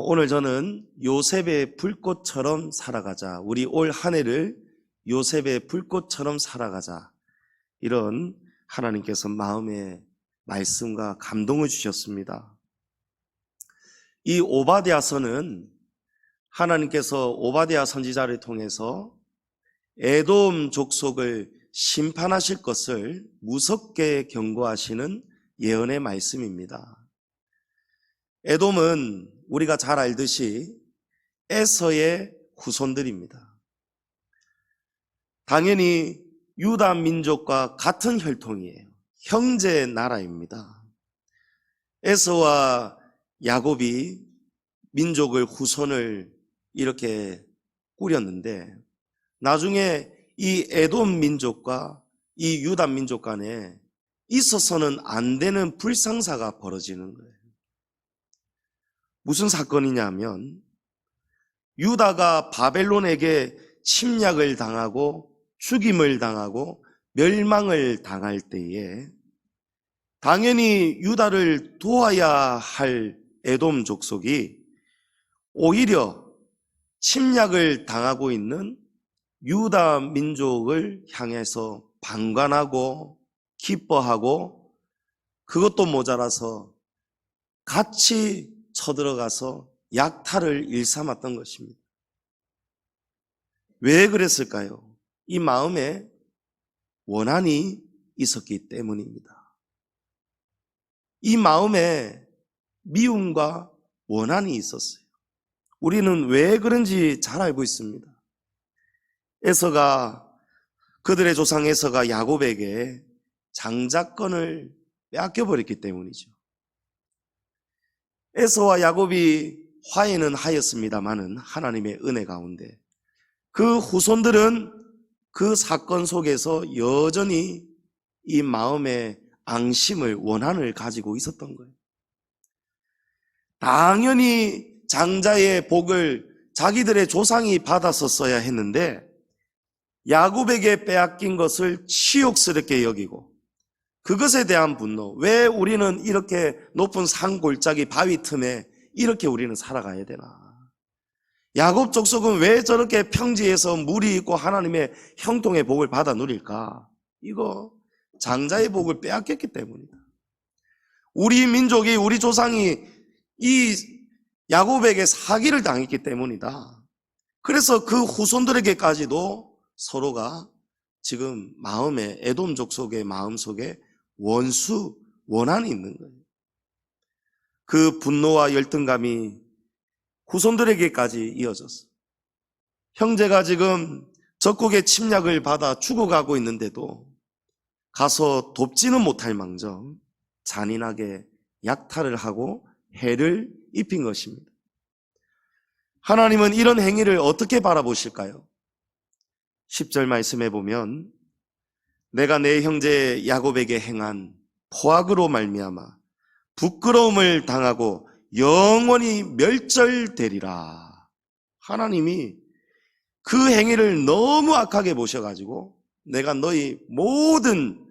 오늘 저는 요셉의 불꽃처럼 살아가자. 우리 올 한 해를 요셉의 불꽃처럼 살아가자. 이런 하나님께서 마음의 말씀과 감동을 주셨습니다. 이 오바댜서는 하나님께서 오바댜 선지자를 통해서 에돔 족속을 심판하실 것을 무섭게 경고하시는 예언의 말씀입니다. 에돔은 우리가 잘 알듯이 에서의 후손들입니다. 당연히 유다 민족과 같은 혈통이에요. 형제 나라입니다. 에서와 야곱이 민족을 후손을 이렇게 꾸렸는데 나중에 이 에돔 민족과 이 유다 민족 간에 있어서는 안 되는 불상사가 벌어지는 거예요. 무슨 사건이냐면 유다가 바벨론에게 침략을 당하고 죽임을 당하고 멸망을 당할 때에 당연히 유다를 도와야 할 에돔 족속이 오히려 침략을 당하고 있는 유다 민족을 향해서 방관하고 기뻐하고 그것도 모자라서 같이 쳐들어가서 약탈을 일삼았던 것입니다. 왜 그랬을까요? 이 마음에 원한이 있었기 때문입니다. 이 마음에 미움과 원한이 있었어요. 우리는 왜 그런지 잘 알고 있습니다. 에서가 그들의 조상 에서가 야곱에게 장자권을 빼앗겨버렸기 때문이죠. 에서와 야곱이 화해는 하였습니다마는 하나님의 은혜 가운데 그 후손들은 그 사건 속에서 여전히 이 마음의 앙심을 원한을 가지고 있었던 거예요. 당연히 장자의 복을 자기들의 조상이 받았었어야 했는데 야곱에게 빼앗긴 것을 치욕스럽게 여기고 그것에 대한 분노. 왜 우리는 이렇게 높은 산 골짜기 바위 틈에 이렇게 우리는 살아가야 되나? 야곱 족속은 왜 저렇게 평지에서 물이 있고 하나님의 형통의 복을 받아 누릴까? 이거 장자의 복을 빼앗겼기 때문이다. 우리 민족이 우리 조상이 이 야곱에게 사기를 당했기 때문이다. 그래서 그 후손들에게까지도 서로가 지금 마음에 에돔 족속의 마음속에 원한이 있는 거예요. 그 분노와 열등감이 후손들에게까지 이어졌어요. 형제가 지금 적국의 침략을 받아 죽어가고 있는데도 가서 돕지는 못할 망정 잔인하게 약탈을 하고 해를 입힌 것입니다. 하나님은 이런 행위를 어떻게 바라보실까요? 10절 말씀해 보면 내가 내 형제 야곱에게 행한 포악으로 말미암아 부끄러움을 당하고 영원히 멸절되리라. 하나님이 그 행위를 너무 악하게 보셔가지고 내가 너희 모든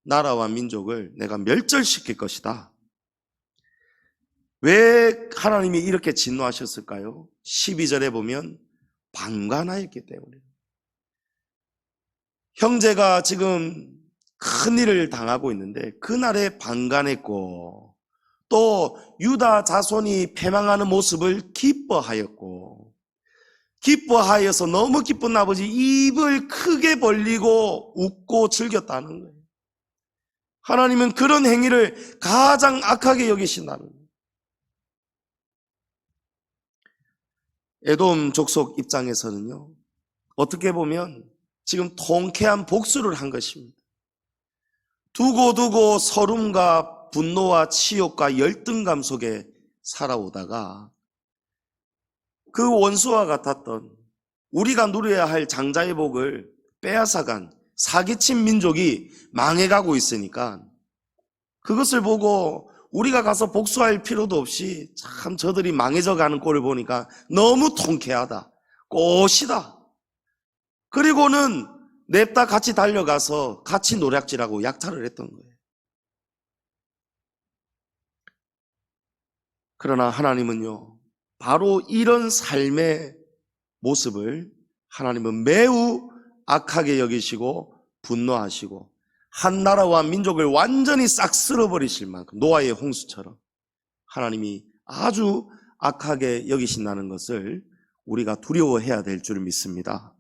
나라와 민족을 내가 멸절시킬 것이다. 왜 하나님이 이렇게 진노하셨을까요? 12절에 보면 방관하였기 때문에. 형제가 지금 큰 일을 당하고 있는데 그날에 방관했고 또 유다 자손이 패망하는 모습을 기뻐하였고 기뻐하여서 너무 기쁜 아버지 입을 크게 벌리고 웃고 즐겼다는 거예요. 하나님은 그런 행위를 가장 악하게 여기신다는 거예요. 에돔 족속 입장에서는요, 어떻게 보면 지금 통쾌한 복수를 한 것입니다. 두고두고 서름과 분노와 치욕과 열등감 속에 살아오다가 그 원수와 같았던 우리가 누려야 할 장자의 복을 빼앗아간 사기친 민족이 망해가고 있으니까 그것을 보고 우리가 가서 복수할 필요도 없이 참 저들이 망해져 가는 꼴을 보니까 너무 통쾌하다, 꽃이다. 그리고는 냅다 같이 달려가서 같이 노략질하고 약탈을 했던 거예요. 그러나 하나님은요, 바로 이런 삶의 모습을 하나님은 매우 악하게 여기시고 분노하시고 한 나라와 민족을 완전히 싹 쓸어버리실 만큼 노아의 홍수처럼 하나님이 아주 악하게 여기신다는 것을 우리가 두려워해야 될 줄 믿습니다.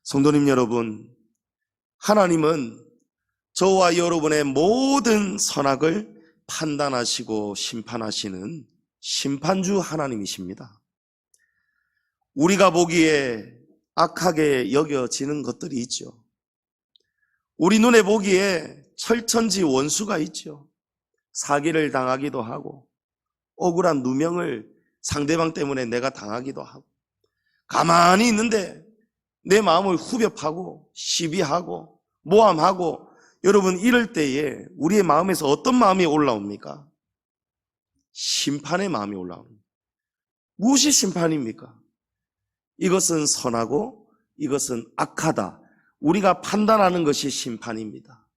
성도님 여러분, 하나님은 저와 여러분의 모든 선악을 판단하시고 심판하시는 심판주 하나님이십니다. 우리가 보기에 악하게 여겨지는 것들이 있죠. 우리 눈에 보기에 철천지 원수가 있죠. 사기를 당하기도 하고 억울한 누명을 상대방 때문에 내가 당하기도 하고 가만히 있는데 내 마음을 후벼 파고 시비하고 모함하고 여러분 이럴 때에 우리의 마음에서 어떤 마음이 올라옵니까? 심판의 마음이 올라옵니다. 무엇이 심판입니까? 이것은 선하고 이것은 악하다. 우리가 판단하는 것이 심판입니다.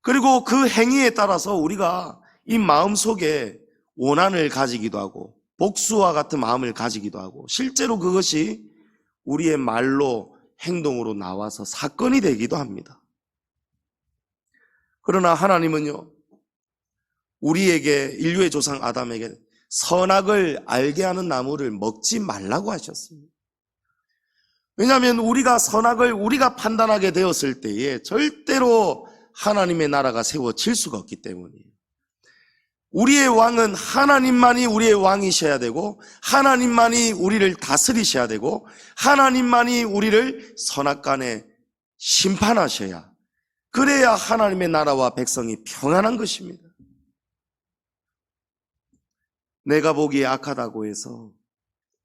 그리고 그 행위에 따라서 우리가 이 마음 속에 원한을 가지기도 하고 복수와 같은 마음을 가지기도 하고 실제로 그것이 우리의 말로 행동으로 나와서 사건이 되기도 합니다. 그러나 하나님은요, 우리에게 인류의 조상 아담에게 선악을 알게 하는 나무를 먹지 말라고 하셨습니다. 왜냐하면 우리가 선악을 우리가 판단하게 되었을 때에 절대로 하나님의 나라가 세워질 수가 없기 때문이에요. 우리의 왕은 하나님만이 우리의 왕이셔야 되고 하나님만이 우리를 다스리셔야 되고 하나님만이 우리를 선악간에 심판하셔야, 그래야 하나님의 나라와 백성이 평안한 것입니다. 내가 보기에 악하다고 해서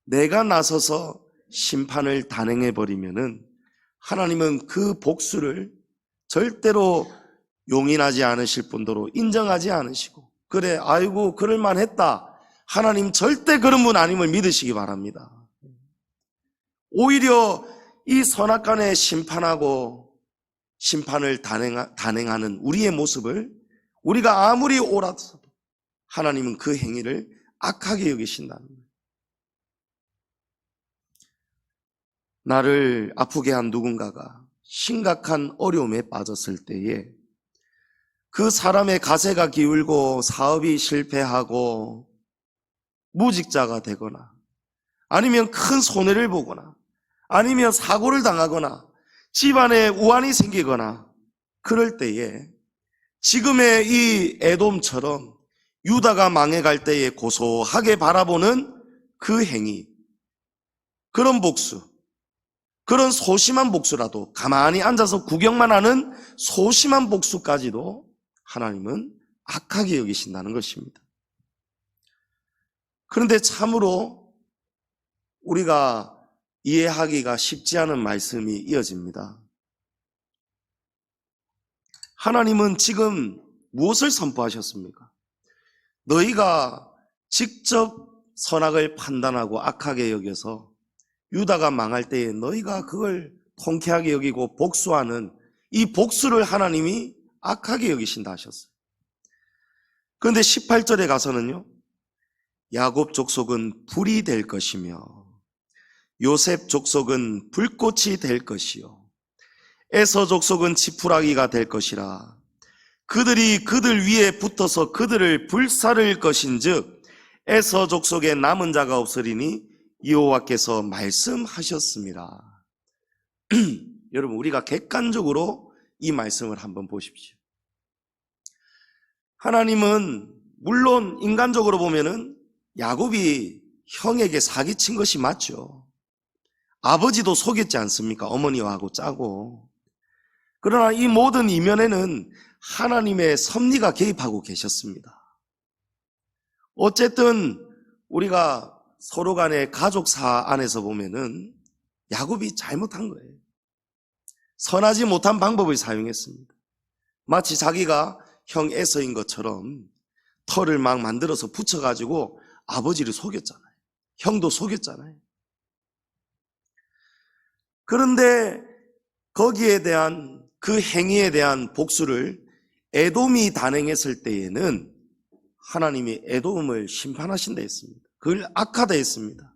내가 나서서 심판을 단행해버리면은 하나님은 그 복수를 절대로 용인하지 않으실 뿐더러 인정하지 않으시고, 그래 아이고 그럴만 했다, 하나님 절대 그런 분 아님을 믿으시기 바랍니다. 오히려 이 선악간에 심판하고 심판을 단행하는 우리의 모습을 우리가 아무리 옳아서도 하나님은 그 행위를 악하게 여기신다는 거예요. 나를 아프게 한 누군가가 심각한 어려움에 빠졌을 때에 그 사람의 가세가 기울고 사업이 실패하고 무직자가 되거나 아니면 큰 손해를 보거나 아니면 사고를 당하거나 집안에 우환이 생기거나 그럴 때에 지금의 이 에돔처럼 유다가 망해갈 때에 고소하게 바라보는 그 행위, 그런 복수, 그런 소심한 복수라도, 가만히 앉아서 구경만 하는 소심한 복수까지도 하나님은 악하게 여기신다는 것입니다. 그런데 참으로 우리가 이해하기가 쉽지 않은 말씀이 이어집니다. 하나님은 지금 무엇을 선포하셨습니까? 너희가 직접 선악을 판단하고 악하게 여겨서 유다가 망할 때에 너희가 그걸 통쾌하게 여기고 복수하는 이 복수를 하나님이 악하게 여기신다 하셨어요. 그런데 18절에 가서는요, 야곱 족속은 불이 될 것이며 요셉 족속은 불꽃이 될 것이요 에서 족속은 지푸라기가 될 것이라. 그들이 그들 위에 붙어서 그들을 불사를 것인즉 에서 족속에 남은 자가 없으리니 여호와께서 말씀하셨습니다. 여러분, 우리가 객관적으로 이 말씀을 한번 보십시오. 하나님은 물론 인간적으로 보면은 야곱이 형에게 사기친 것이 맞죠. 아버지도 속였지 않습니까? 어머니하고 짜고. 그러나 이 모든 이면에는 하나님의 섭리가 개입하고 계셨습니다. 어쨌든 우리가 서로 간의 가족사 안에서 보면은 야곱이 잘못한 거예요. 선하지 못한 방법을 사용했습니다. 마치 자기가 형 에서인 것처럼 털을 막 만들어서 붙여가지고 아버지를 속였잖아요. 형도 속였잖아요. 그런데 거기에 대한 그 행위에 대한 복수를 에돔이 단행했을 때에는 하나님이 에돔을 심판하신다 했습니다. 그걸 악화되었습니다.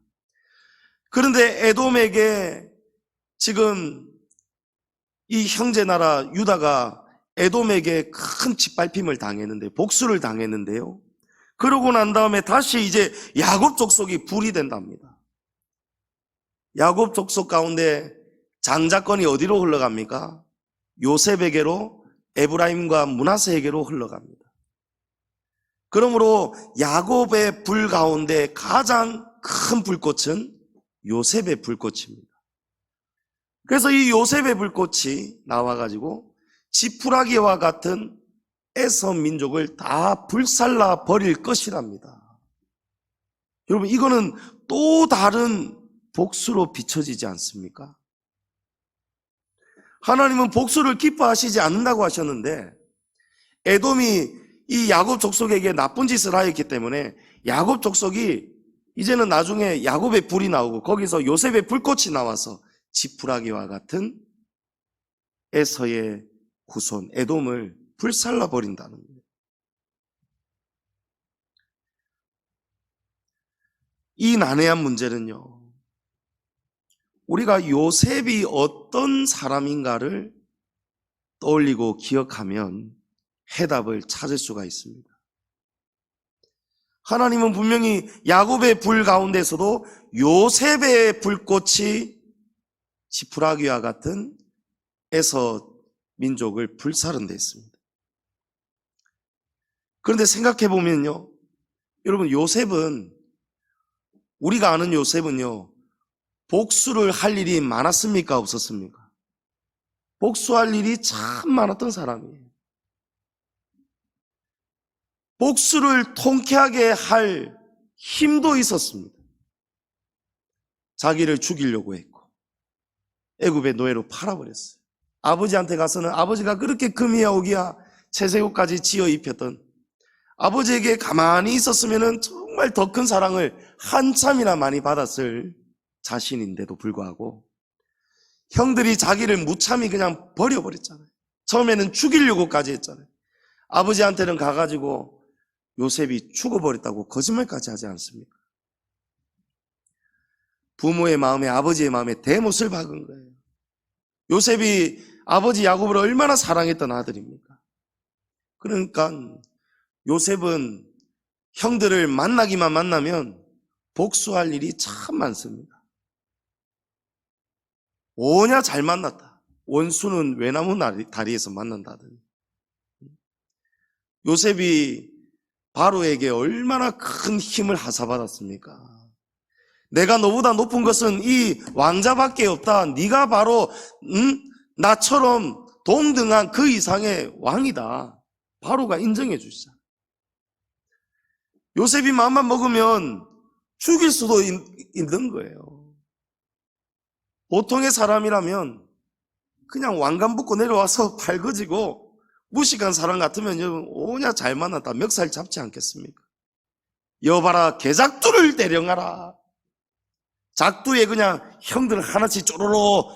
그런데 에돔에게 지금 이 형제 나라 유다가 에돔에게 큰 짓밟힘을 당했는데, 복수를 당했는데요. 그러고 난 다음에 다시 이제 야곱 족속이 불이 된답니다. 야곱 족속 가운데 장자권이 어디로 흘러갑니까? 요셉에게로, 에브라임과 므낫세에게로 흘러갑니다. 그러므로 야곱의 불 가운데 가장 큰 불꽃은 요셉의 불꽃입니다. 그래서 이 요셉의 불꽃이 나와가지고 지푸라기와 같은 에서 민족을 다 불살라 버릴 것이랍니다. 여러분, 이거는 또 다른 복수로 비춰지지 않습니까? 하나님은 복수를 기뻐하시지 않는다고 하셨는데, 에돔이 이 야곱 족속에게 나쁜 짓을 하였기 때문에 야곱 족속이 이제는 나중에 야곱의 불이 나오고 거기서 요셉의 불꽃이 나와서 지푸라기와 같은 에서의 후손 에돔을 불살라 버린다는 거예요. 이 난해한 문제는요, 우리가 요셉이 어떤 사람인가를 떠올리고 기억하면 해답을 찾을 수가 있습니다. 하나님은 분명히 야곱의 불 가운데서도 요셉의 불꽃이 지푸라기와 같은 에서 민족을 불사른 데 있습니다. 그런데 생각해 보면요, 여러분, 요셉은, 우리가 아는 요셉은요, 복수를 할 일이 많았습니까? 없었습니까? 복수할 일이 참 많았던 사람이에요. 복수를 통쾌하게 할 힘도 있었습니다. 자기를 죽이려고 했고 애굽의 노예로 팔아버렸어요. 아버지한테 가서는 아버지가 그렇게 금이야 오기야 채색옷까지 지어 입혔던 아버지에게 가만히 있었으면 정말 더 큰 사랑을 한참이나 많이 받았을 자신인데도 불구하고 형들이 자기를 무참히 그냥 버려버렸잖아요. 처음에는 죽이려고까지 했잖아요. 아버지한테는 가가지고 요셉이 죽어버렸다고 거짓말까지 하지 않습니까? 부모의 마음에, 아버지의 마음에 대못을 박은 거예요. 요셉이 아버지 야곱을 얼마나 사랑했던 아들입니까? 그러니까 요셉은 형들을 만나기만 만나면 복수할 일이 참 많습니다. 오냐 잘 만났다. 원수는 외나무 다리에서 만난다더니. 요셉이 바로에게 얼마나 큰 힘을 하사받았습니까? 내가 너보다 높은 것은 이 왕자밖에 없다. 네가 바로 나처럼 동등한 그 이상의 왕이다. 바로가 인정해 주시자. 요셉이 마음만 먹으면 죽일 수도 있는 거예요. 보통의 사람이라면 그냥 왕관 붙고 내려와서 발거지고 무식한 사람 같으면 오냐 잘 만났다 멱살 잡지 않겠습니까? 여봐라 개작두를 대령하라. 작두에 그냥 형들 하나씩 쪼로로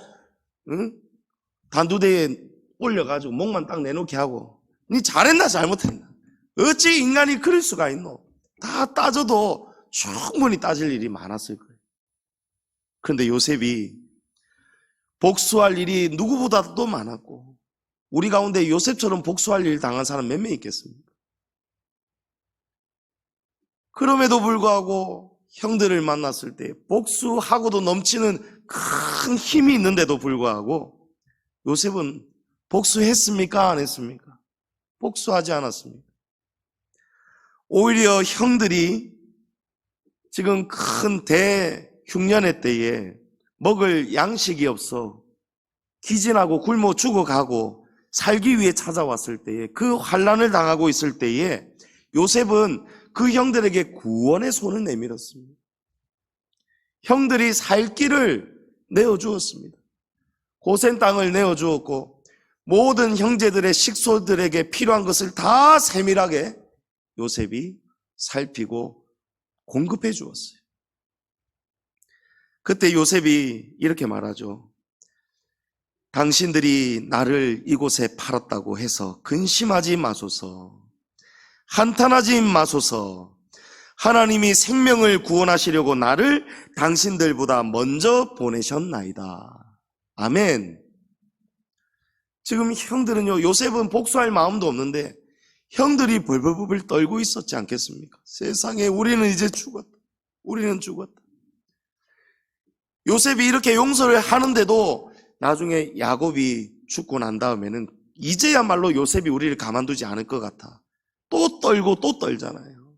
단두대에 올려가지고 목만 딱 내놓게 하고 니 잘했나 잘못했나 어찌 인간이 그럴 수가 있노? 다 따져도 충분히 따질 일이 많았을 거예요. 그런데 요셉이 복수할 일이 누구보다도 많았고 우리 가운데 요셉처럼 복수할 일 당한 사람 몇 명 있겠습니까? 그럼에도 불구하고 형들을 만났을 때 복수하고도 넘치는 큰 힘이 있는데도 불구하고 요셉은 복수했습니까? 안 했습니까? 복수하지 않았습니다. 오히려 형들이 지금 큰 대흉년의 때에 먹을 양식이 없어 기진하고 굶어 죽어가고 살기 위해 찾아왔을 때에 그 환난을 당하고 있을 때에 요셉은 그 형들에게 구원의 손을 내밀었습니다. 형들이 살 길을 내어주었습니다. 고센 땅을 내어주었고 모든 형제들의 식소들에게 필요한 것을 다 세밀하게 요셉이 살피고 공급해 주었어요. 그때 요셉이 이렇게 말하죠. 당신들이 나를 이곳에 팔았다고 해서 근심하지 마소서. 한탄하지 마소서. 하나님이 생명을 구원하시려고 나를 당신들보다 먼저 보내셨나이다. 아멘. 지금 형들은요, 요셉은 복수할 마음도 없는데 형들이 벌벌벌 떨고 있었지 않겠습니까? 세상에, 우리는 이제 죽었다. 우리는 죽었다. 요셉이 이렇게 용서를 하는데도 나중에 야곱이 죽고 난 다음에는 이제야말로 요셉이 우리를 가만두지 않을 것 같아. 또 떨고 또 떨잖아요.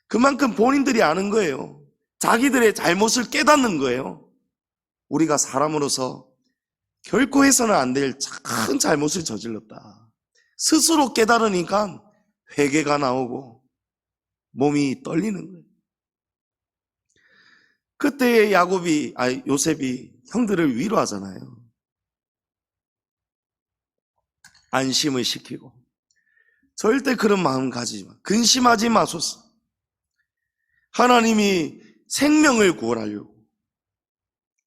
그만큼 본인들이 아는 거예요. 자기들의 잘못을 깨닫는 거예요. 우리가 사람으로서 결코 해서는 안 될 큰 잘못을 저질렀다. 스스로 깨달으니까 회개가 나오고 몸이 떨리는 거예요. 그때 요셉이 형들을 위로하잖아요. 안심을 시키고. 절대 그런 마음 가지지 마. 근심하지 마소서. 하나님이 생명을 구원하려고,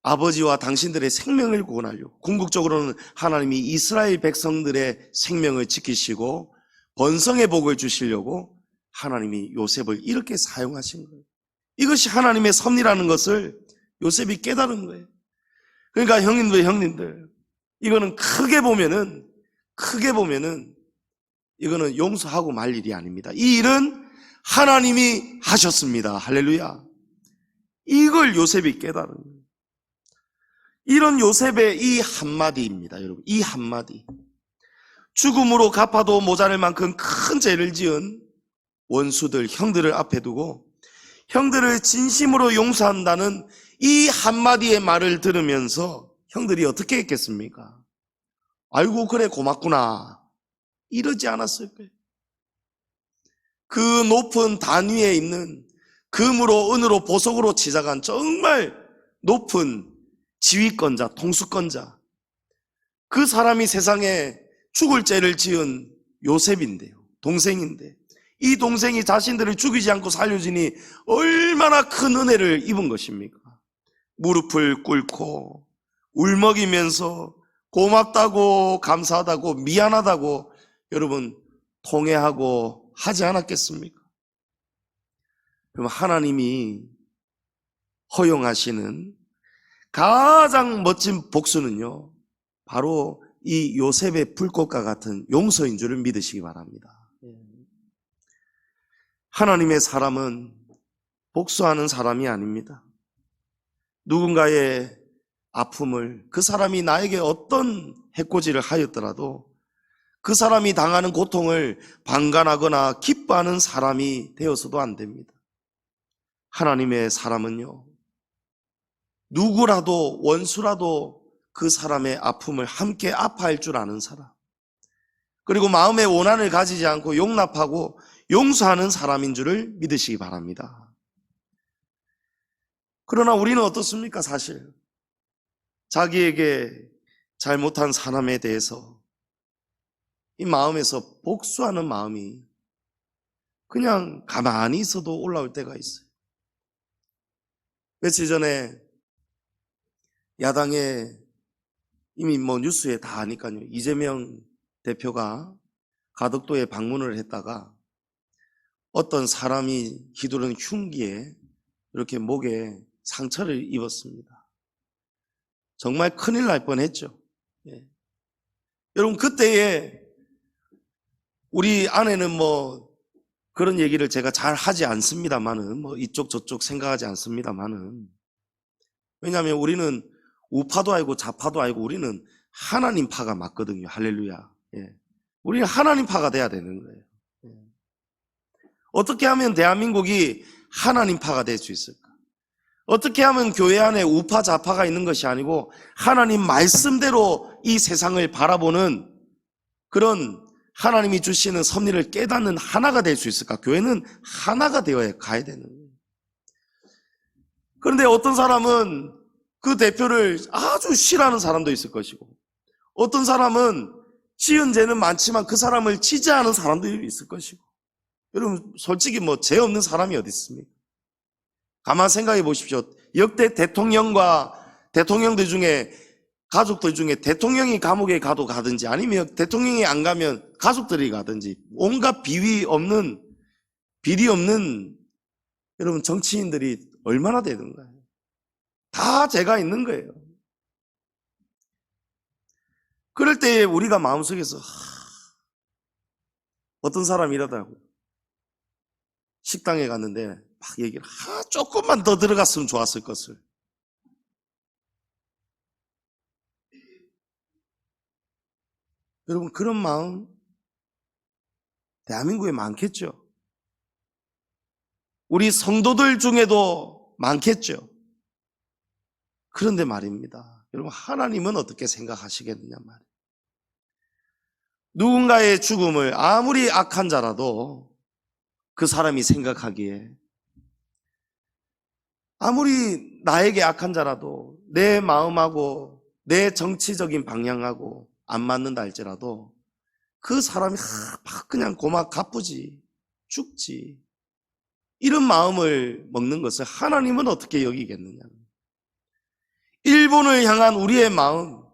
아버지와 당신들의 생명을 구원하려고, 궁극적으로는 하나님이 이스라엘 백성들의 생명을 지키시고 번성의 복을 주시려고 하나님이 요셉을 이렇게 사용하신 거예요. 이것이 하나님의 섭리라는 것을 요셉이 깨달은 거예요. 그러니까 형님들, 이거는 크게 보면은 이거는 용서하고 말 일이 아닙니다. 이 일은 하나님이 하셨습니다. 할렐루야. 이걸 요셉이 깨달은 거예요. 이런 요셉의 이 한마디입니다, 여러분. 이 한마디. 죽음으로 갚아도 모자랄 만큼 큰 죄를 지은 원수들, 형들을 앞에 두고 형들을 진심으로 용서한다는 이 한마디의 말을 들으면서 형들이 어떻게 했겠습니까? 아이고, 그래, 고맙구나. 이러지 않았을 거예요. 그 높은 단위에 있는 금으로, 은으로, 보석으로 치장한 정말 높은 지휘권자, 통수권자, 그 사람이 세상에 죽을 죄를 지은 요셉인데요, 동생인데, 이 동생이 자신들을 죽이지 않고 살려주니 얼마나 큰 은혜를 입은 것입니까? 무릎을 꿇고 울먹이면서 고맙다고, 감사하다고, 미안하다고 여러분 통회하고 하지 않았겠습니까? 그럼 하나님이 허용하시는 가장 멋진 복수는요, 바로 이 요셉의 불꽃과 같은 용서인 줄을 믿으시기 바랍니다. 하나님의 사람은 복수하는 사람이 아닙니다. 누군가의 아픔을, 그 사람이 나에게 어떤 해코지를 하였더라도 그 사람이 당하는 고통을 방관하거나 기뻐하는 사람이 되어서도 안 됩니다. 하나님의 사람은요, 누구라도, 원수라도 그 사람의 아픔을 함께 아파할 줄 아는 사람, 그리고 마음의 원한을 가지지 않고 용납하고 용서하는 사람인 줄을 믿으시기 바랍니다. 그러나 우리는 어떻습니까? 사실 자기에게 잘못한 사람에 대해서 이 마음에서 복수하는 마음이 그냥 가만히 있어도 올라올 때가 있어요. 며칠 전에 야당에 이미 뉴스에 다 아니까요, 이재명 대표가 가덕도에 방문을 했다가 어떤 사람이 휘두른 흉기에 이렇게 목에 상처를 입었습니다. 정말 큰일 날 뻔했죠. 여러분, 그때에 우리 아내는 그런 얘기를 제가 잘 하지 않습니다만은, 이쪽 저쪽 생각하지 않습니다만은, 왜냐하면 우리는 우파도 아니고 좌파도 아니고 우리는 하나님 파가 맞거든요. 할렐루야. 우리는 하나님 파가 돼야 되는 거예요. 어떻게 하면 대한민국이 하나님 파가 될 수 있을까? 어떻게 하면 교회 안에 우파 좌파가 있는 것이 아니고 하나님 말씀대로 이 세상을 바라보는 그런 하나님이 주시는 섭리를 깨닫는 하나가 될 수 있을까? 교회는 하나가 되어야 가야 되는 거예요. 그런데 어떤 사람은 그 대표를 아주 싫어하는 사람도 있을 것이고, 어떤 사람은 지은 죄는 많지만 그 사람을 지지하는 사람도 있을 것이고, 여러분 솔직히 죄 없는 사람이 어디 있습니까? 가만 생각해 보십시오. 역대 대통령들 중에, 가족들 중에 대통령이 감옥에 가든지 아니면 대통령이 안 가면 가족들이 가든지 온갖 비리 없는 여러분, 정치인들이 얼마나 되는가요? 다 죄가 있는 거예요. 그럴 때 우리가 마음속에서 어떤 사람이 이러더라고요. 식당에 갔는데 막 얘기를 조금만 더 들어갔으면 좋았을 것을. 여러분, 그런 마음 대한민국에 많겠죠. 우리 성도들 중에도 많겠죠. 그런데 말입니다. 여러분, 하나님은 어떻게 생각하시겠느냐 말이에요. 누군가의 죽음을 아무리 악한 자라도 그 사람이 생각하기에, 아무리 나에게 악한 자라도 내 마음하고 내 정치적인 방향하고 안 맞는다 할지라도 그 사람이 막 그냥 고막 가쁘지, 죽지, 이런 마음을 먹는 것을 하나님은 어떻게 여기겠느냐. 일본을 향한 우리의 마음,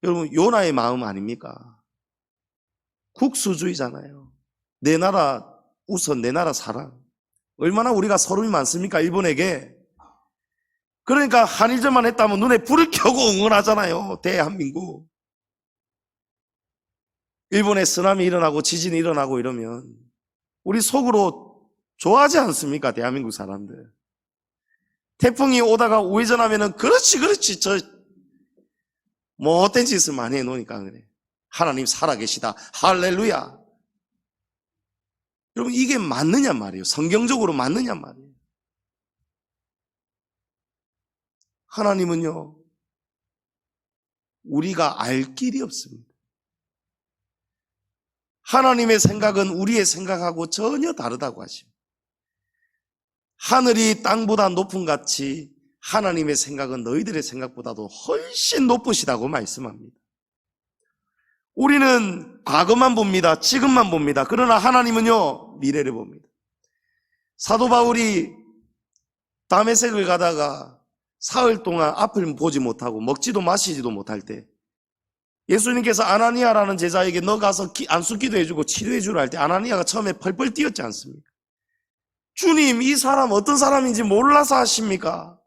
여러분, 요나의 마음 아닙니까? 국수주의잖아요. 내 나라 우선, 내 나라 사랑. 얼마나 우리가 서름이 많습니까, 일본에게. 그러니까 한일전만 했다면 눈에 불을 켜고 응원하잖아요, 대한민국. 일본에 쓰나미 일어나고 지진이 일어나고 이러면 우리 속으로 좋아하지 않습니까, 대한민국 사람들. 태풍이 오다가 우회전하면은 그렇지 저 못된 짓을 많이 해놓으니까 그래. 하나님 살아계시다, 할렐루야. 여러분, 이게 맞느냐 말이에요. 성경적으로 맞느냐 말이에요. 하나님은요, 우리가 알 길이 없습니다. 하나님의 생각은 우리의 생각하고 전혀 다르다고 하십니다. 하늘이 땅보다 높은 같이 하나님의 생각은 너희들의 생각보다도 훨씬 높으시다고 말씀합니다. 우리는 과거만 봅니다. 지금만 봅니다. 그러나 하나님은요, 미래를 봅니다. 사도 바울이 다메섹을 가다가 사흘 동안 앞을 보지 못하고 먹지도 마시지도 못할 때 예수님께서 아나니아라는 제자에게 너 가서 안수 기도해주고 치료해주라 할 때 아나니아가 처음에 펄펄 뛰었지 않습니까? 주님, 이 사람 어떤 사람인지 몰라서 하십니까?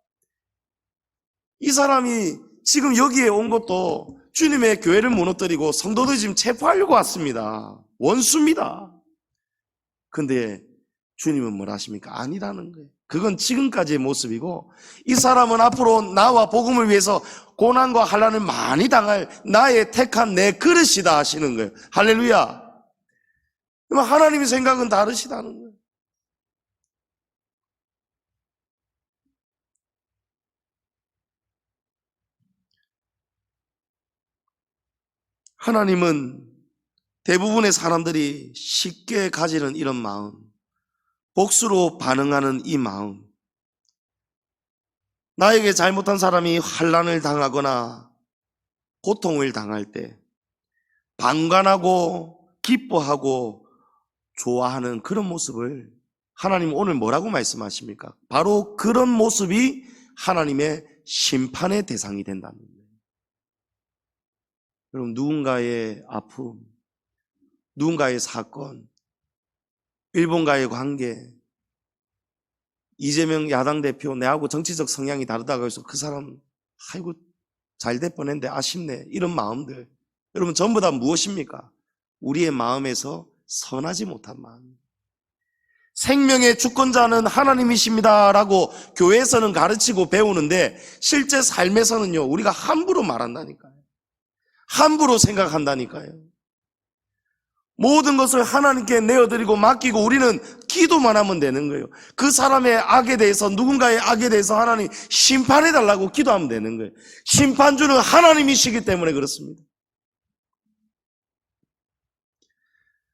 이 사람이 지금 여기에 온 것도 주님의 교회를 무너뜨리고 성도들 지금 체포하려고 왔습니다. 원수입니다. 근데 주님은 뭐라 하십니까? 아니라는 거예요. 그건 지금까지의 모습이고 이 사람은 앞으로 나와 복음을 위해서 고난과 환난을 많이 당할 나의 택한 내 그릇이다 하시는 거예요. 할렐루야. 하나님의 생각은 다르시다는 거예요. 하나님은 대부분의 사람들이 쉽게 가지는 이런 마음, 복수로 반응하는 이 마음, 나에게 잘못한 사람이 환난을 당하거나 고통을 당할 때 방관하고 기뻐하고 좋아하는 그런 모습을 하나님 오늘 뭐라고 말씀하십니까? 바로 그런 모습이 하나님의 심판의 대상이 된다는 거예요. 여러분, 누군가의 아픔, 누군가의 사건, 일본과의 관계, 이재명 야당 대표 내하고 정치적 성향이 다르다고 해서 그 사람 아이고 잘 될 뻔했는데 아쉽네, 이런 마음들, 여러분 전부 다 무엇입니까? 우리의 마음에서 선하지 못한 마음. 생명의 주권자는 하나님이십니다 라고 교회에서는 가르치고 배우는데 실제 삶에서는요, 우리가 함부로 말한다니까요. 함부로 생각한다니까요. 모든 것을 하나님께 내어드리고 맡기고 우리는 기도만 하면 되는 거예요. 그 사람의 악에 대해서, 누군가의 악에 대해서 하나님 심판해달라고 기도하면 되는 거예요. 심판주는 하나님이시기 때문에 그렇습니다.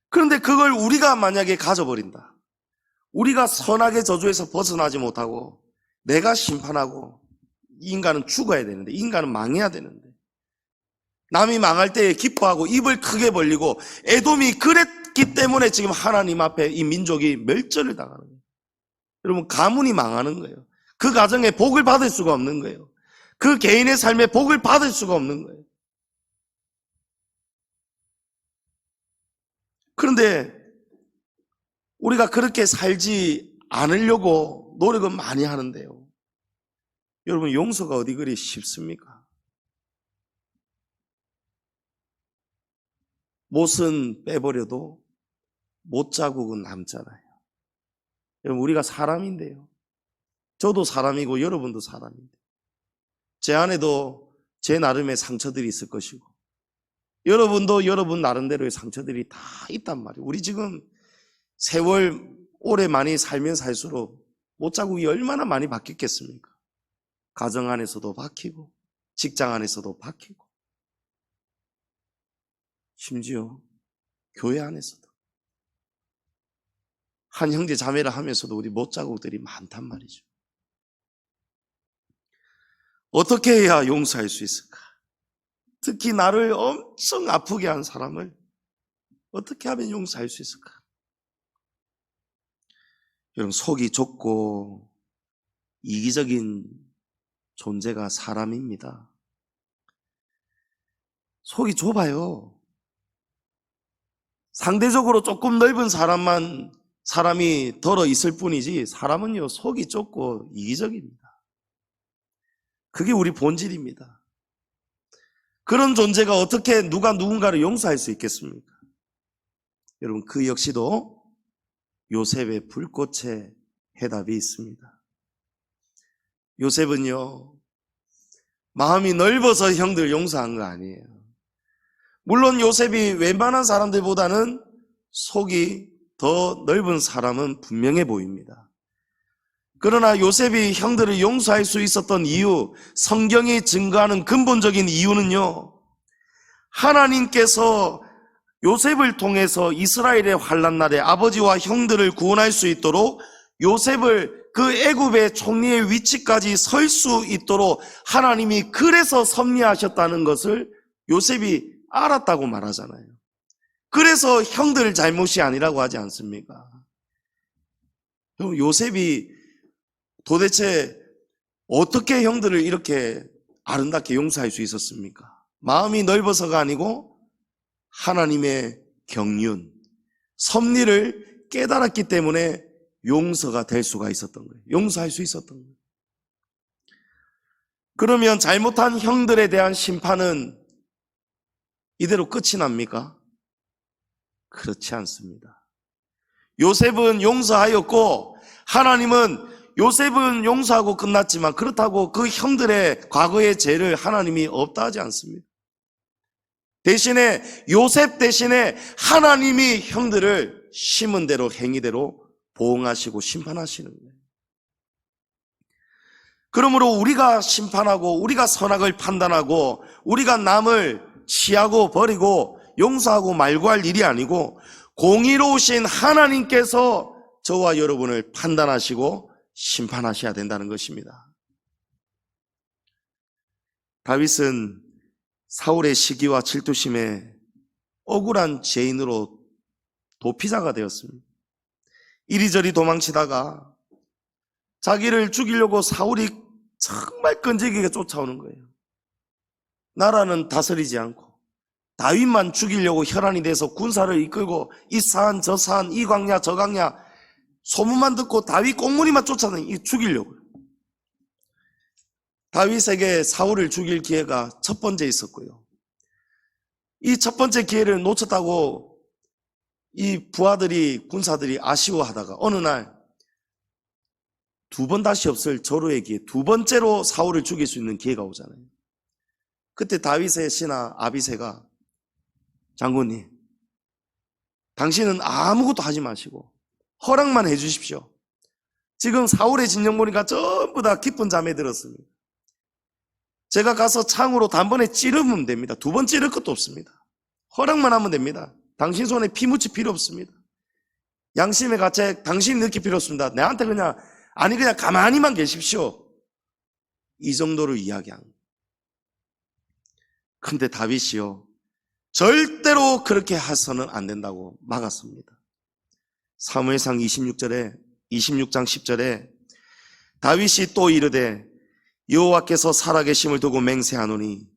그런데 그걸 우리가 만약에 가져버린다, 우리가 선악의 저주에서 벗어나지 못하고 내가 심판하고, 이 인간은 죽어야 되는데, 이 인간은 망해야 되는데, 남이 망할 때에 기뻐하고 입을 크게 벌리고 에돔이 그랬기 때문에 지금 하나님 앞에 이 민족이 멸절을 당하는 거예요. 여러분, 가문이 망하는 거예요. 그 가정에 복을 받을 수가 없는 거예요. 그 개인의 삶에 복을 받을 수가 없는 거예요. 그런데 우리가 그렇게 살지 않으려고 노력은 많이 하는데요. 여러분, 용서가 어디 그리 쉽습니까? 못은 빼버려도 못자국은 남잖아요. 여러분, 우리가 사람인데요. 저도 사람이고 여러분도 사람인데, 제 안에도 제 나름의 상처들이 있을 것이고, 여러분도 여러분 나름대로의 상처들이 다 있단 말이에요. 우리 지금 세월 오래 많이 살면 살수록 못자국이 얼마나 많이 바뀌겠습니까? 가정 안에서도 바뀌고, 직장 안에서도 바뀌고, 심지어 교회 안에서도. 한 형제 자매를 하면서도 우리 못자국들이 많단 말이죠. 어떻게 해야 용서할 수 있을까? 특히 나를 엄청 아프게 한 사람을 어떻게 하면 용서할 수 있을까? 여러분, 속이 좁고 이기적인 존재가 사람입니다. 속이 좁아요. 상대적으로 조금 넓은 사람이 덜어 있을 뿐이지, 사람은요, 속이 좁고 이기적입니다. 그게 우리 본질입니다. 그런 존재가 어떻게 누가 누군가를 용서할 수 있겠습니까? 여러분, 그 역시도 요셉의 불꽃의 해답이 있습니다. 요셉은요, 마음이 넓어서 형들 용서한 거 아니에요. 물론 요셉이 웬만한 사람들보다는 속이 더 넓은 사람은 분명해 보입니다. 그러나 요셉이 형들을 용서할 수 있었던 이유, 성경이 증거하는 근본적인 이유는요, 하나님께서 요셉을 통해서 이스라엘의 환난날에 아버지와 형들을 구원할 수 있도록 요셉을 그 애굽의 총리의 위치까지 설 수 있도록 하나님이 그래서 섭리하셨다는 것을 요셉이 알았다고 말하잖아요. 그래서 형들 잘못이 아니라고 하지 않습니까? 요셉이 도대체 어떻게 형들을 이렇게 아름답게 용서할 수 있었습니까? 마음이 넓어서가 아니고 하나님의 경륜, 섭리를 깨달았기 때문에 용서가 될 수가 있었던 거예요. 용서할 수 있었던 거예요. 그러면 잘못한 형들에 대한 심판은 이대로 끝이 납니까? 그렇지 않습니다. 요셉은 용서하였고, 하나님은 요셉은 용서하고 끝났지만 그렇다고 그 형들의 과거의 죄를 하나님이 없다 하지 않습니다. 대신에 요셉 대신에 하나님이 형들을 심은 대로 행위대로 보응하시고 심판하시는 거예요. 그러므로 우리가 심판하고 우리가 선악을 판단하고 우리가 남을 치하고 버리고 용서하고 말고 할 일이 아니고, 공의로우신 하나님께서 저와 여러분을 판단하시고 심판하셔야 된다는 것입니다. 다윗은 사울의 시기와 질투심에 억울한 죄인으로 도피자가 되었습니다. 이리저리 도망치다가 자기를 죽이려고 사울이 정말 끈질기게 쫓아오는 거예요. 나라는 다스리지 않고 다윗만 죽이려고 혈안이 돼서 군사를 이끌고 이 산 저 산 이 광야 저 광야 소문만 듣고 다윗 꽁무니만 쫓아다니고 죽이려고요. 다윗에게 사울을 죽일 기회가 첫 번째 있었고요. 이 첫 번째 기회를 놓쳤다고 이 부하들이 군사들이 아쉬워하다가 어느 날 두 번 다시 없을 절호의 기회, 두 번째로 사울을 죽일 수 있는 기회가 오잖아요. 그때 다윗의 신하 아비새가, 장군님, 당신은 아무것도 하지 마시고 허락만 해주십시오. 지금 사울의 진영 보니까 전부 다 기쁜 잠에 들었습니다. 제가 가서 창으로 단번에 찌르면 됩니다. 두 번 찌를 것도 없습니다. 허락만 하면 됩니다. 당신 손에 피 묻힐 필요 없습니다. 양심의 가책 당신이 느낄 필요 없습니다. 내한테 그냥 가만히만 계십시오. 이 정도로 이야기한. 근데 다윗이요, 절대로 그렇게 해서는 안 된다고 막았습니다. 사무엘상 26장 10절에 다윗이 또 이르되 여호와께서 살아계심을 두고 맹세하노니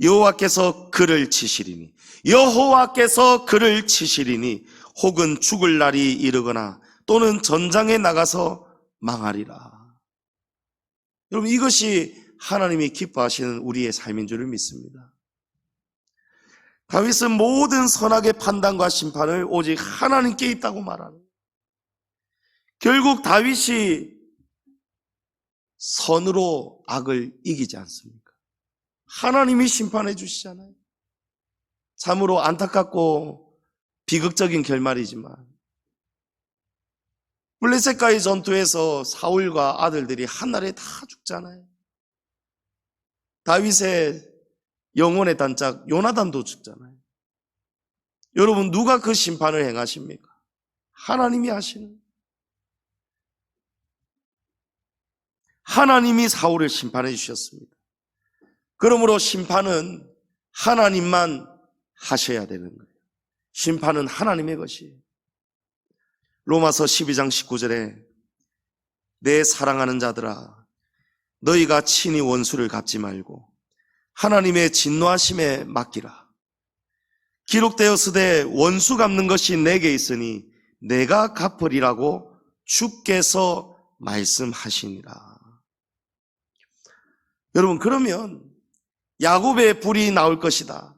여호와께서 그를 치시리니 여호와께서 그를 치시리니 혹은 죽을 날이 이르거나 또는 전장에 나가서 망하리라. 여러분, 이것이 하나님이 기뻐하시는 우리의 삶인 줄을 믿습니다. 다윗은 모든 선악의 판단과 심판을 오직 하나님께 있다고 말하는, 결국 다윗이 선으로 악을 이기지 않습니까? 하나님이 심판해 주시잖아요. 참으로 안타깝고 비극적인 결말이지만, 블레셋과의 전투에서 사울과 아들들이 한날에 다 죽잖아요. 다윗의 영혼의 단짝 요나단도 죽잖아요. 여러분, 누가 그 심판을 행하십니까? 하나님이 하시는. 하나님이 사울을 심판해 주셨습니다. 그러므로 심판은 하나님만 하셔야 되는 거예요. 심판은 하나님의 것이에요. 로마서 12장 19절에 내 사랑하는 자들아, 너희가 친히 원수를 갚지 말고 하나님의 진노하심에 맡기라. 기록되었으되 원수 갚는 것이 내게 있으니 내가 갚으리라고 주께서 말씀하시니라. 여러분, 그러면 야곱의 불이 나올 것이다,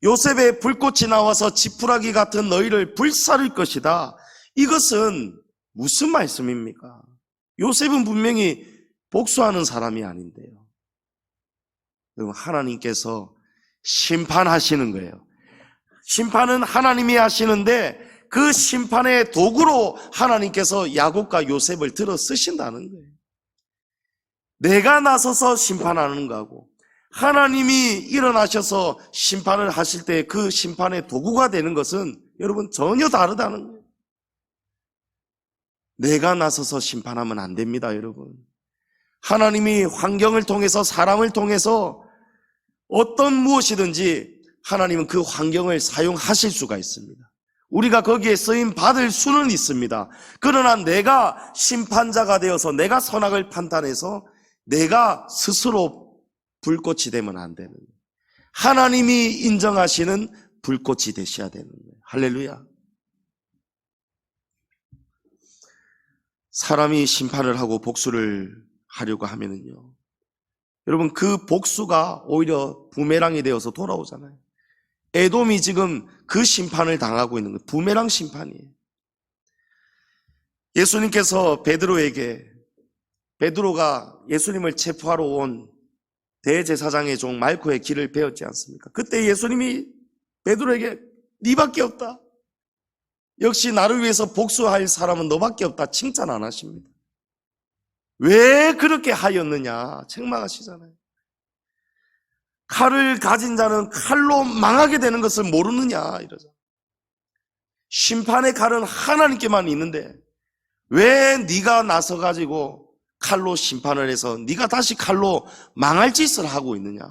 요셉의 불꽃이 나와서 지푸라기 같은 너희를 불사를 것이다, 이것은 무슨 말씀입니까? 요셉은 분명히 복수하는 사람이 아닌데요. 여러분, 하나님께서 심판하시는 거예요. 심판은 하나님이 하시는데 그 심판의 도구로 하나님께서 야곱과 요셉을 들어 쓰신다는 거예요. 내가 나서서 심판하는 거하고 하나님이 일어나셔서 심판을 하실 때 그 심판의 도구가 되는 것은 여러분 전혀 다르다는 거예요. 내가 나서서 심판하면 안 됩니다, 여러분. 하나님이 환경을 통해서, 사람을 통해서 어떤 무엇이든지 하나님은 그 환경을 사용하실 수가 있습니다. 우리가 거기에 쓰임 받을 수는 있습니다. 그러나 내가 심판자가 되어서 내가 선악을 판단해서 내가 스스로 불꽃이 되면 안 되는 거예요. 하나님이 인정하시는 불꽃이 되셔야 되는 거예요. 할렐루야. 사람이 심판을 하고 복수를 하려고 하면은요, 여러분, 그 복수가 오히려 부메랑이 되어서 돌아오잖아요. 에돔이 지금 그 심판을 당하고 있는 거예요. 부메랑 심판이에요. 예수님께서 베드로가 예수님을 체포하러 온 대제사장의 종 말코의 길을 배웠지 않습니까? 그때 예수님이 베드로에게 네밖에 없다, 역시 나를 위해서 복수할 사람은 너밖에 없다, 칭찬 안 하십니다. 왜 그렇게 하였느냐 책망하시잖아요. 칼을 가진 자는 칼로 망하게 되는 것을 모르느냐 이러죠. 심판의 칼은 하나님께만 있는데 왜 네가 나서가지고 칼로 심판을 해서 네가 다시 칼로 망할 짓을 하고 있느냐.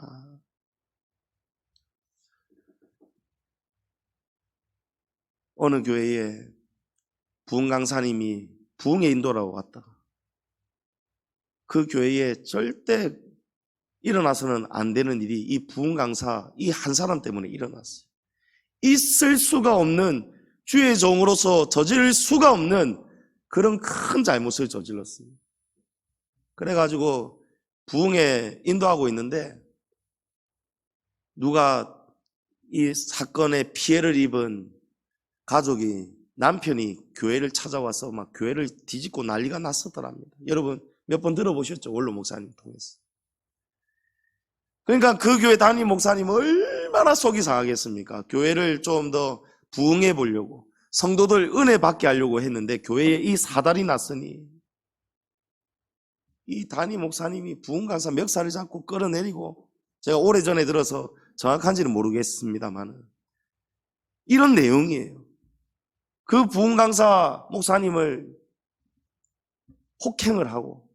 어느 교회에 부흥 강사님이 부흥의 인도라고 갔다가 그 교회에 절대 일어나서는 안 되는 일이 이 부흥 강사 이 한 사람 때문에 일어났어요. 있을 수가 없는, 주의 종으로서 저지를 수가 없는 그런 큰 잘못을 저질렀습니다. 그래가지고 부흥에 인도하고 있는데 누가 이 사건에 피해를 입은 가족이, 남편이 교회를 찾아와서 막 교회를 뒤집고 난리가 났었더랍니다. 여러분 몇 번 들어보셨죠? 원로 목사님 통해서. 그러니까 그 교회 담임 목사님 얼마나 속이 상하겠습니까? 교회를 좀 더 부흥해 보려고, 성도들 은혜 받게 하려고 했는데 교회에 이 사달이 났으니 이 담임 목사님이 부흥 강사 멱살을 잡고 끌어내리고, 제가 오래전에 들어서 정확한지는 모르겠습니다만 이런 내용이에요. 그 부흥 강사 목사님을 폭행을 하고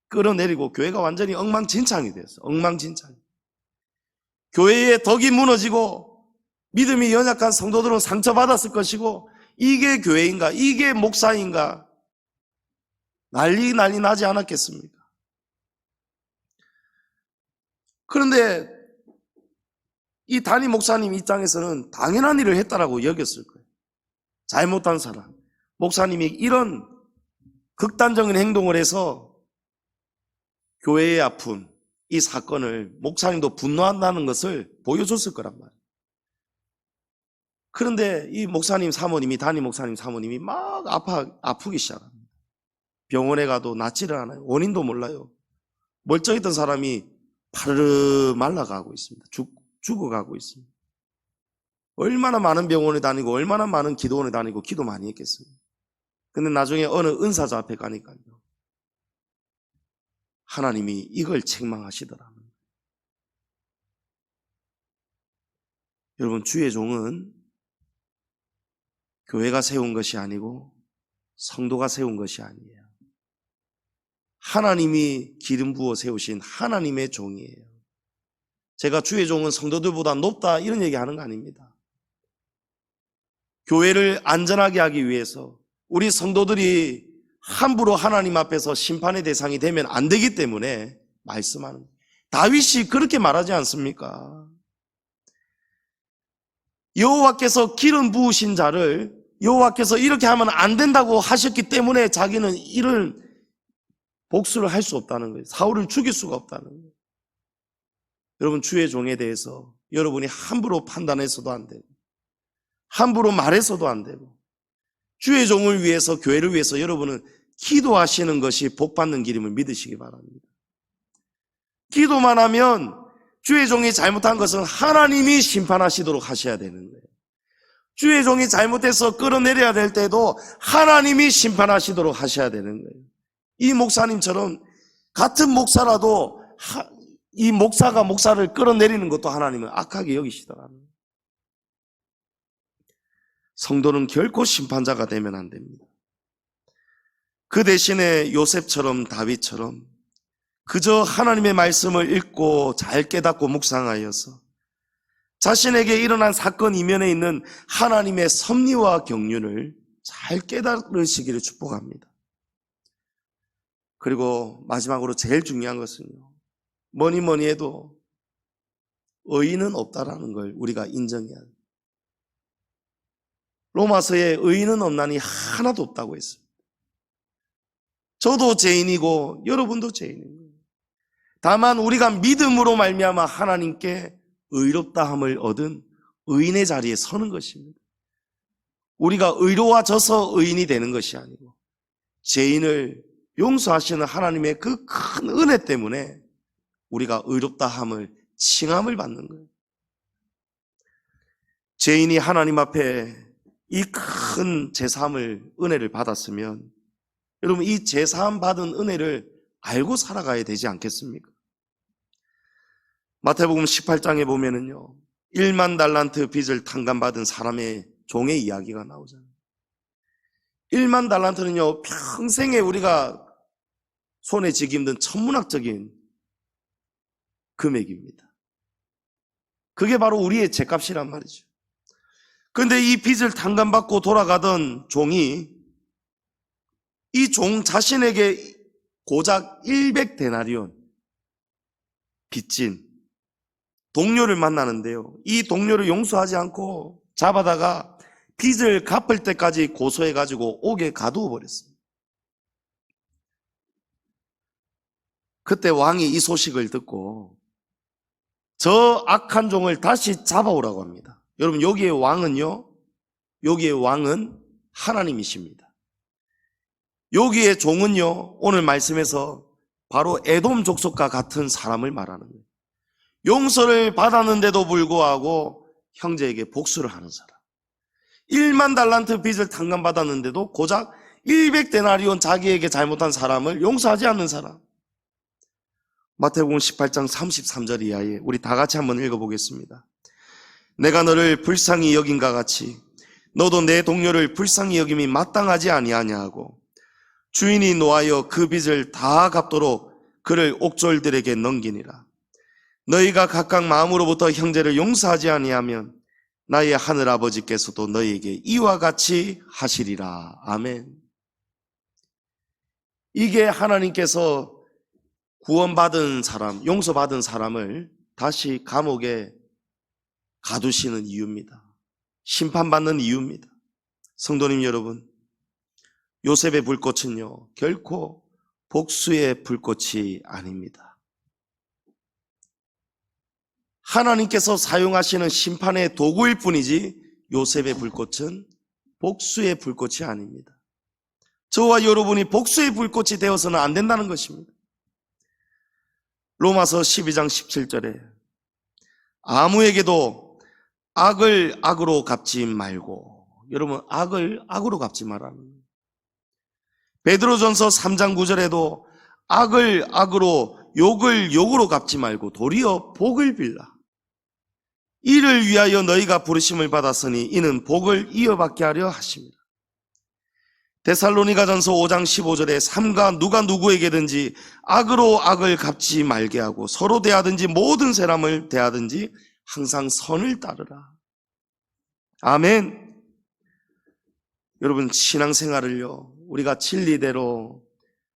끌어내리고 교회가 완전히 엉망진창이 됐어. 엉망진창. 교회의 덕이 무너지고 믿음이 연약한 성도들은 상처받았을 것이고, 이게 교회인가, 이게 목사인가, 난리 나지 않았겠습니까? 그런데 이 담임 목사님 입장에서는 당연한 일을 했다라고 여겼을 거예요. 잘못한 사람, 목사님이 이런 극단적인 행동을 해서 교회의 아픔, 이 사건을 목사님도 분노한다는 것을 보여줬을 거란 말이에요. 그런데 이 목사님 사모님이, 담임 목사님 사모님이 막 아프기 시작합니다. 병원에 가도 낫지를 않아요. 원인도 몰라요. 멀쩡했던 사람이 파르르 말라가고 있습니다. 죽어가고 있습니다. 얼마나 많은 병원에 다니고 얼마나 많은 기도원에 다니고 기도 많이 했겠어요. 근데 나중에 어느 은사자 앞에 가니까요, 하나님이 이걸 책망하시더라고요. 여러분, 주의 종은 교회가 세운 것이 아니고 성도가 세운 것이 아니에요. 하나님이 기름 부어 세우신 하나님의 종이에요. 제가 주의 종은 성도들보다 높다 이런 얘기하는 거 아닙니다. 교회를 안전하게 하기 위해서 우리 성도들이 함부로 하나님 앞에서 심판의 대상이 되면 안 되기 때문에 말씀하는 거예요. 다윗이 그렇게 말하지 않습니까? 여호와께서 기름 부으신 자를 여호와께서 이렇게 하면 안 된다고 하셨기 때문에 자기는 이런 복수를 할 수 없다는 거예요. 사울을 죽일 수가 없다는 거예요. 여러분, 주의 종에 대해서 여러분이 함부로 판단해서도 안 되고 함부로 말해서도 안 되고, 주의 종을 위해서, 교회를 위해서 여러분은 기도하시는 것이 복받는 길임을 믿으시기 바랍니다. 기도만 하면 주의 종이 잘못한 것은 하나님이 심판하시도록 하셔야 되는 거예요. 주의 종이 잘못해서 끌어내려야 될 때도 하나님이 심판하시도록 하셔야 되는 거예요. 이 목사님처럼 같은 목사라도 이 목사가 목사를 끌어내리는 것도 하나님은 악하게 여기시더라고요. 성도는 결코 심판자가 되면 안 됩니다. 그 대신에 요셉처럼 다윗처럼 그저 하나님의 말씀을 읽고 잘 깨닫고 묵상하여서 자신에게 일어난 사건 이면에 있는 하나님의 섭리와 경륜을 잘 깨달으시기를 축복합니다. 그리고 마지막으로 제일 중요한 것은요, 뭐니 해도 의인은 없다라는 걸 우리가 인정해야 합니다. 로마서에 의인은 없나니 하나도 없다고 했습니다. 저도 죄인이고 여러분도 죄인입니다. 다만 우리가 믿음으로 말미암아 하나님께 의롭다함을 얻은 의인의 자리에 서는 것입니다. 우리가 의로워져서 의인이 되는 것이 아니고 죄인을 용서하시는 하나님의 그 큰 은혜 때문에 우리가 의롭다함을 칭함을 받는 거예요. 죄인이 하나님 앞에 이 큰 제사함을, 은혜를 받았으면 여러분, 이 제사함 받은 은혜를 알고 살아가야 되지 않겠습니까? 마태복음 18장에 보면은요, 1만 달란트 빚을 탕감받은 사람의 종의 이야기가 나오잖아요. 1만 달란트는요, 평생에 우리가 손에 쥐기 힘든 천문학적인 금액입니다. 그게 바로 우리의 죗값이란 말이죠. 그런데 이 빚을 탕감받고 돌아가던 종이 이 종 자신에게 고작 100데나리온 빚진 동료를 만나는데요, 이 동료를 용서하지 않고 잡아다가 빚을 갚을 때까지 고소해가지고 옥에 가두어 버렸습니다. 그때 왕이 이 소식을 듣고 저 악한 종을 다시 잡아오라고 합니다. 여러분, 여기에 왕은요, 여기에 왕은 하나님이십니다. 여기에 종은요, 오늘 말씀에서 바로 에돔 족속과 같은 사람을 말하는 거예요. 용서를 받았는데도 불구하고 형제에게 복수를 하는 사람. 1만 달란트 빚을 탕감받았는데도 고작 100데나리온 자기에게 잘못한 사람을 용서하지 않는 사람. 마태복음 18장 33절 이하에 우리 다 같이 한번 읽어보겠습니다. 내가 너를 불쌍히 여긴가 같이 너도 내 동료를 불쌍히 여김이 마땅하지 아니하냐 하고 주인이 노하여 그 빚을 다 갚도록 그를 옥졸들에게 넘기니라. 너희가 각각 마음으로부터 형제를 용서하지 아니하면 나의 하늘 아버지께서도 너희에게 이와 같이 하시리라. 아멘. 이게 하나님께서 구원받은 사람, 용서받은 사람을 다시 감옥에 가두시는 이유입니다. 심판받는 이유입니다. 성도님 여러분, 요셉의 불꽃은요, 결코 복수의 불꽃이 아닙니다. 하나님께서 사용하시는 심판의 도구일 뿐이지 요셉의 불꽃은 복수의 불꽃이 아닙니다. 저와 여러분이 복수의 불꽃이 되어서는 안 된다는 것입니다. 로마서 12장 17절에 아무에게도 악을 악으로 갚지 말고, 여러분 악을 악으로 갚지 말라는 거예요. 베드로전서 3장 9절에도 악을 악으로 욕을 욕으로 갚지 말고 도리어 복을 빌라. 이를 위하여 너희가 부르심을 받았으니 이는 복을 이어받게 하려 하십니다. 데살로니가전서 5장 15절에 삼가 누가 누구에게든지 악으로 악을 갚지 말게 하고 서로 대하든지 모든 사람을 대하든지 항상 선을 따르라. 아멘. 여러분, 신앙생활을요, 우리가 진리대로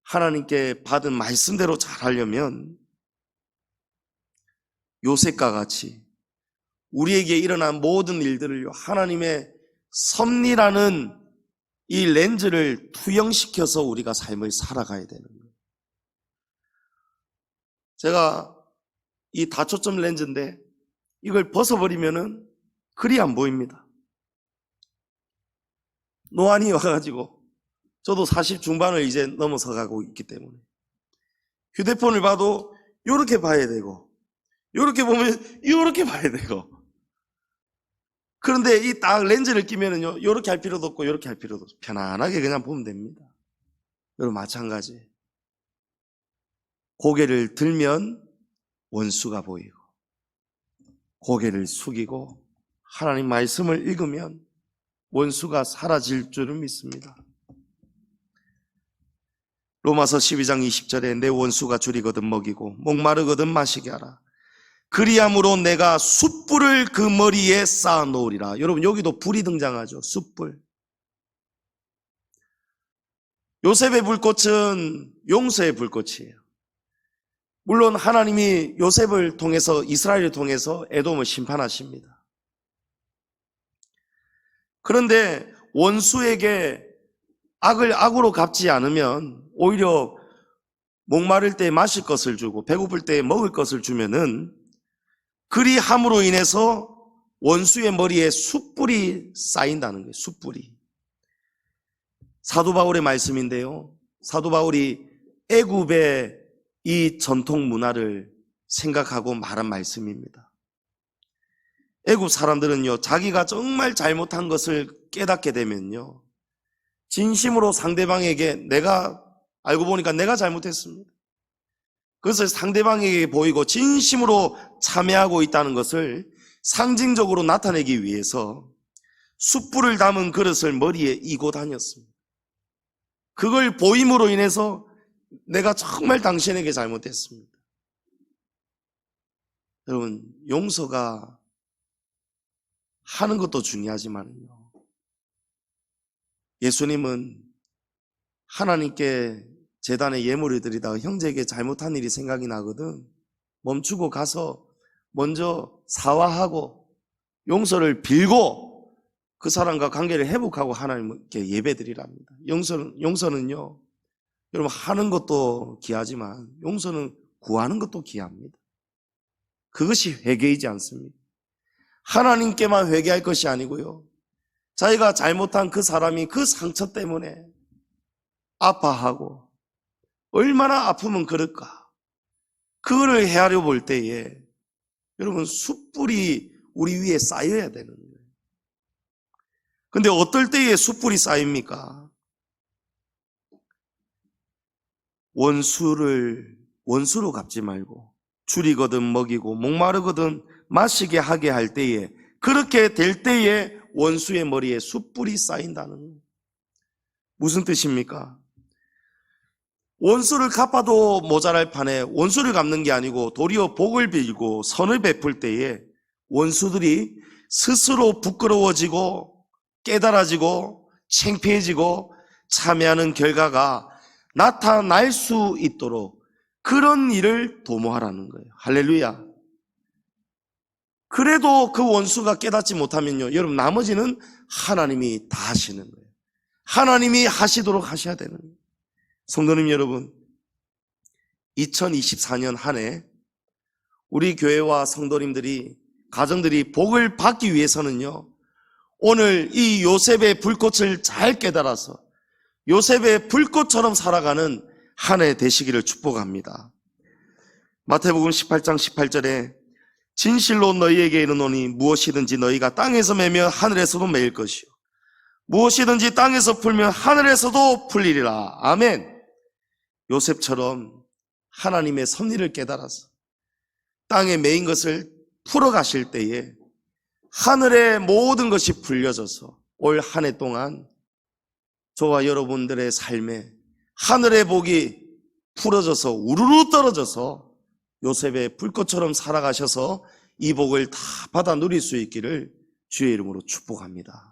하나님께 받은 말씀대로 잘하려면 요셉과 같이 우리에게 일어난 모든 일들을요, 하나님의 섭리라는 이 렌즈를 투영시켜서 우리가 삶을 살아가야 되는 거예요. 제가 이 다초점 렌즈인데 이걸 벗어버리면은 글이 안 보입니다. 노안이 와가지고 저도 40 중반을 이제 넘어서 가고 있기 때문에 휴대폰을 봐도 이렇게 봐야 되고, 이렇게 보면 이렇게 봐야 되고, 그런데 이 딱 렌즈를 끼면은요, 이렇게 할 필요도 없고 이렇게 할 필요도 없고 편안하게 그냥 보면 됩니다. 여러분 마찬가지. 고개를 들면 원수가 보이고, 고개를 숙이고 하나님 말씀을 읽으면 원수가 사라질 줄을 믿습니다. 로마서 12장 20절에 내 원수가 줄이거든 먹이고 목마르거든 마시게 하라. 그리함으로 내가 숯불을 그 머리에 쌓아 놓으리라. 여러분 여기도 불이 등장하죠. 숯불. 요셉의 불꽃은 용서의 불꽃이에요. 물론 하나님이 요셉을 통해서, 이스라엘을 통해서 에돔을 심판하십니다. 그런데 원수에게 악을 악으로 갚지 않으면 오히려 목마를 때 마실 것을 주고 배고플 때 먹을 것을 주면은 그리함으로 인해서 원수의 머리에 숯불이 쌓인다는 거예요. 숯불이. 사도 바울의 말씀인데요, 사도 바울이 애굽의 이 전통 문화를 생각하고 말한 말씀입니다. 애굽 사람들은요, 자기가 정말 잘못한 것을 깨닫게 되면요, 진심으로 상대방에게 내가 알고 보니까 내가 잘못했습니다, 그것을 상대방에게 보이고 진심으로 참회하고 있다는 것을 상징적으로 나타내기 위해서 숯불을 담은 그릇을 머리에 이고 다녔습니다. 그걸 보임으로 인해서 내가 정말 당신에게 잘못했습니다. 여러분, 용서가 하는 것도 중요하지만요, 예수님은 하나님께 제단에 예물을 드리다가 형제에게 잘못한 일이 생각이 나거든 멈추고 가서 먼저 사과하고 용서를 빌고 그 사람과 관계를 회복하고 하나님께 예배드리랍니다. 용서는요, 여러분 하는 것도 귀하지만 용서는 구하는 것도 귀합니다. 그것이 회개이지 않습니까? 하나님께만 회개할 것이 아니고요, 자기가 잘못한 그 사람이 그 상처 때문에 아파하고 얼마나 아프면 그럴까, 그거를 헤아려 볼 때에 여러분 숯불이 우리 위에 쌓여야 되는 거예요. 근데 어떨 때에 숯불이 쌓입니까? 원수로 갚지 말고 줄이거든 먹이고 목마르거든 마시게 하게 할 때에, 그렇게 될 때에 원수의 머리에 숯불이 쌓인다는 거예요. 무슨 뜻입니까? 원수를 갚아도 모자랄 판에 원수를 갚는 게 아니고 도리어 복을 빌고 선을 베풀 때에 원수들이 스스로 부끄러워지고 깨달아지고 창피해지고 참여하는 결과가 나타날 수 있도록 그런 일을 도모하라는 거예요. 할렐루야. 그래도 그 원수가 깨닫지 못하면요, 여러분, 나머지는 하나님이 다 하시는 거예요. 하나님이 하시도록 하셔야 되는 거예요. 성도님 여러분, 2024년 한 해 우리 교회와 성도님들이, 가정들이 복을 받기 위해서는요, 오늘 이 요셉의 불꽃을 잘 깨달아서 요셉의 불꽃처럼 살아가는 한 해 되시기를 축복합니다. 마태복음 18장 18절에 진실로 너희에게 이르노니 무엇이든지 너희가 땅에서 매면 하늘에서도 매일 것이요 무엇이든지 땅에서 풀면 하늘에서도 풀리리라. 아멘. 요셉처럼 하나님의 섭리를 깨달아서 땅에 매인 것을 풀어가실 때에 하늘의 모든 것이 풀려져서 올 한 해 동안 저와 여러분들의 삶에 하늘의 복이 풀어져서 우르르 떨어져서 요셉의 불꽃처럼 살아가셔서 이 복을 다 받아 누릴 수 있기를 주의 이름으로 축복합니다.